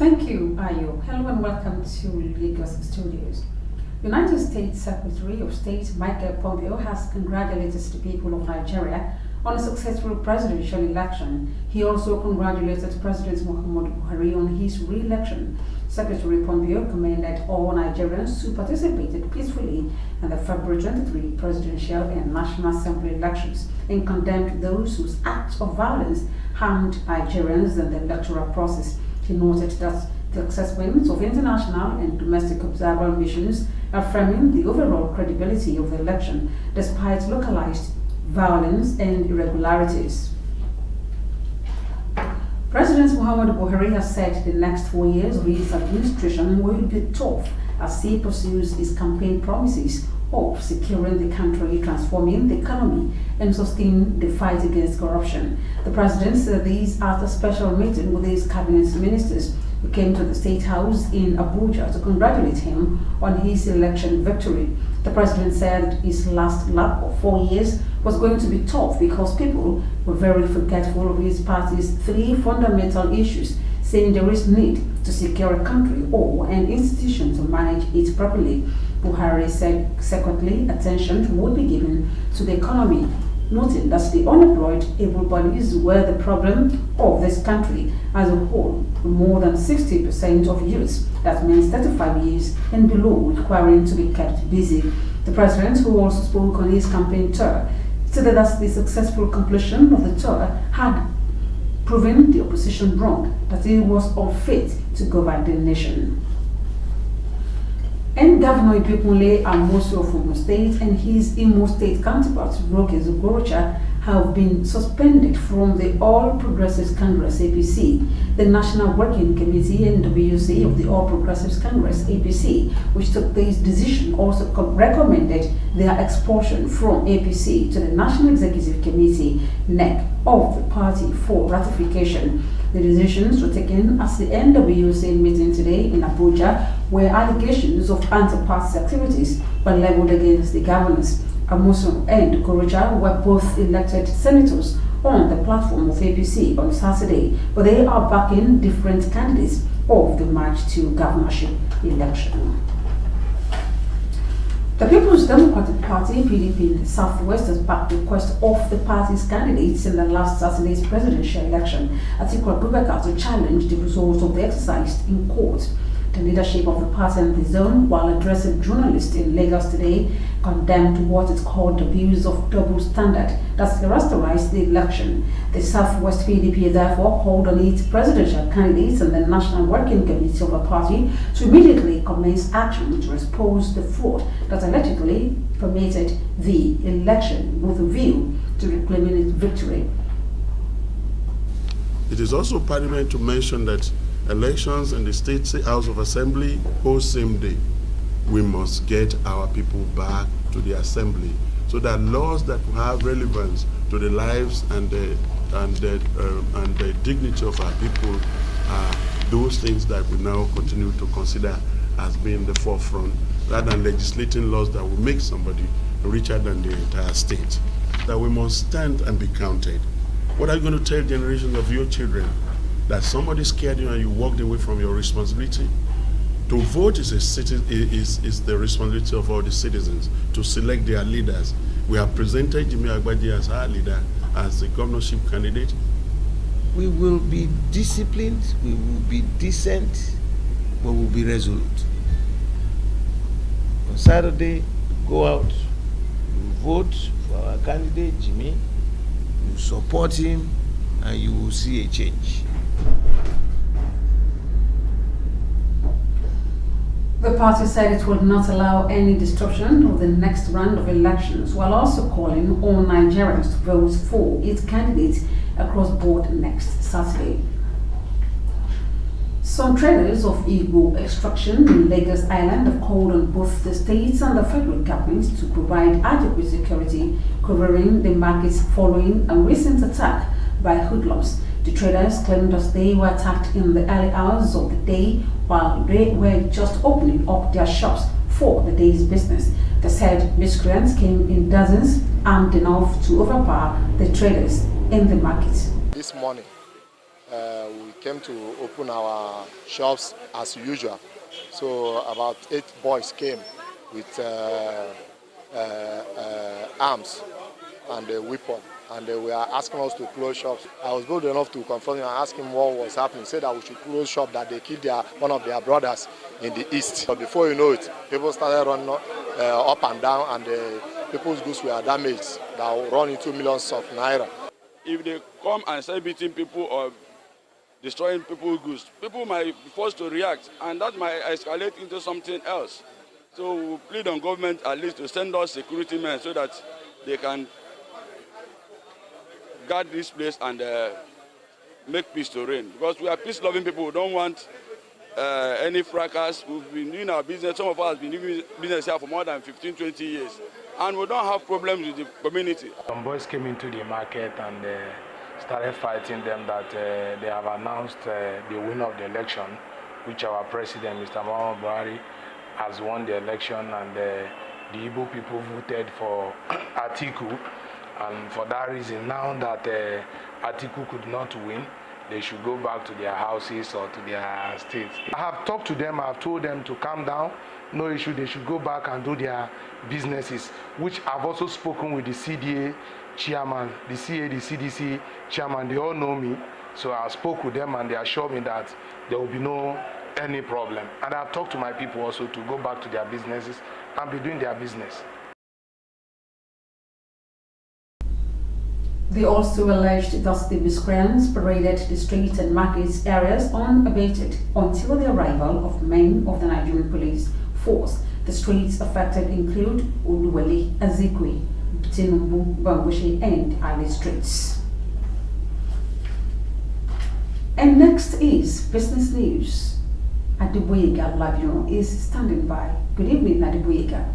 Thank you, Ayo. Hello and welcome to Lagos Studios. United States Secretary of State Michael Pompeo has congratulated the people of Nigeria on a successful presidential election. He also congratulated President Muhammadu Buhari on his re-election. Secretary Pompeo commended all Nigerians who participated peacefully in the February 23 presidential and National Assembly elections and condemned those whose acts of violence harmed Nigerians in the electoral process. He noted that the assessments of international and domestic observer missions affirming the overall credibility of the election despite localized violence and irregularities. President Muhammadu Buhari has said the next 4 years of his administration will be tough as he pursues his campaign promises of securing the country, transforming the economy, and sustaining the fight against corruption. The president said these at a special meeting with his cabinet ministers who came to the State House in Abuja to congratulate him on his election victory. The president said his last lap of 4 years was going to be tough because people were very forgetful of his party's 3 fundamental issues, saying there is need to secure a country or an institution to manage it properly. Buhari said, secondly, attention would be given to the economy, noting that the unemployed able bodies were the problem of this country as a whole, with more than 60% of youths, that means 35 years and below, requiring to be kept busy. The president, who also spoke on his campaign tour, said that the successful completion of the tour had proven the opposition wrong, that he was unfit to govern the nation. And Governor Ibikunle Amosu of Ogun State and his Imo State counterpart, Roke Zugorocha, have been suspended from the All Progressives Congress APC, the National Working Committee and WC of the All Progressives Congress APC, which took this decision, also recommended their expulsion from APC to the National Executive Committee NEC of the party for ratification. The decisions were taken at the NWC meeting today in Abuja, where allegations of anti-party activities were leveled against the governors. Amosu and Okorocha were both elected senators on the platform of APC on Saturday, but they are backing different candidates of the March 2 governorship election. The People's Democratic Party, PDP, in the Southwest has backed the request of the party's candidates in the last Saturday's presidential election, Atiku Abubakar, to challenge the results of the exercise in court. The leadership of the party in the zone, while addressing journalists in Lagos today, condemned what it called the abuse of double standard that characterized the election. The Southwest PDP therefore called on its presidential candidates and the National Working Committee of the party to immediately commence action to expose the fraud that allegedly permitted the election with a view to reclaiming its victory. It is also pertinent to mention that elections in the State House of Assembly hold same day. We must get our people back to the Assembly so that laws that have relevance to the lives and the dignity of our people are those things that we now continue to consider as being the forefront, rather than legislating laws that will make somebody richer than the entire state. That we must stand and be counted. What are you going to tell generations of your children? That somebody scared you and you walked away from your responsibility? To vote is the responsibility of all the citizens to select their leaders. We have presented Jimmy Agbaje as our leader, as the governorship candidate. We will be disciplined, we will be decent, but we will be resolute. On Saturday, go out, you vote for our candidate, Jimmy, you support him, and you will see a change. The party said it would not allow any disruption of the next round of elections, while also calling on Nigerians to vote for its candidates across board next Saturday. Some traders of Igbo extraction in Lagos Island have called on both the states and the federal governments to provide adequate security covering the markets following a recent attack by hoodlums. The traders claimed that they were attacked in the early hours of the day while they were just opening up their shops for the day's business. They said miscreants came in dozens, armed enough to overpower the traders in the market. This morning, we came to open our shops as usual. So about 8 boys came with arms and a weapon, and they were asking us to close shops. I was bold enough to confront him and ask him what was happening. He said that we should close shop, that they killed one of their brothers in the east. But before you know it, people started running up and down, and people's goods were damaged. That run into millions of naira. If they come and start beating people or destroying people's goods, people might be forced to react, and that might escalate into something else. So we plead on government at least to send us security men so that they can guard this place and make peace to reign. Because we are peace-loving people. We don't want any fracas. We've been doing our business. Some of us have been doing business here for more than 15, 20 years. And we don't have problems with the community. Some boys came into the market and started fighting them that they have announced the winner of the election, which our president, Mr. Muhammadu Buhari, has won the election, and the Igbo people voted for Atiku. And for that reason, now that Atiku could not win, they should go back to their houses or to their states. I have talked to them, I have told them to calm down, no issue, they should go back and do their businesses, which I've also spoken with the CDA chairman, the CA, the CDC chairman, they all know me. So I spoke with them and they assured me that there will be any problem. And I've talked to my people also to go back to their businesses and be doing their business. They also alleged that the miscreants paraded the streets and markets areas unabated until the arrival of men of the Nigerian police force. The streets affected include Uluwele, Azikwe, Tinubu, Bambushi, and Ali streets. And next is business news. Adeboyega Labion is standing by. Good evening, Adeboyega.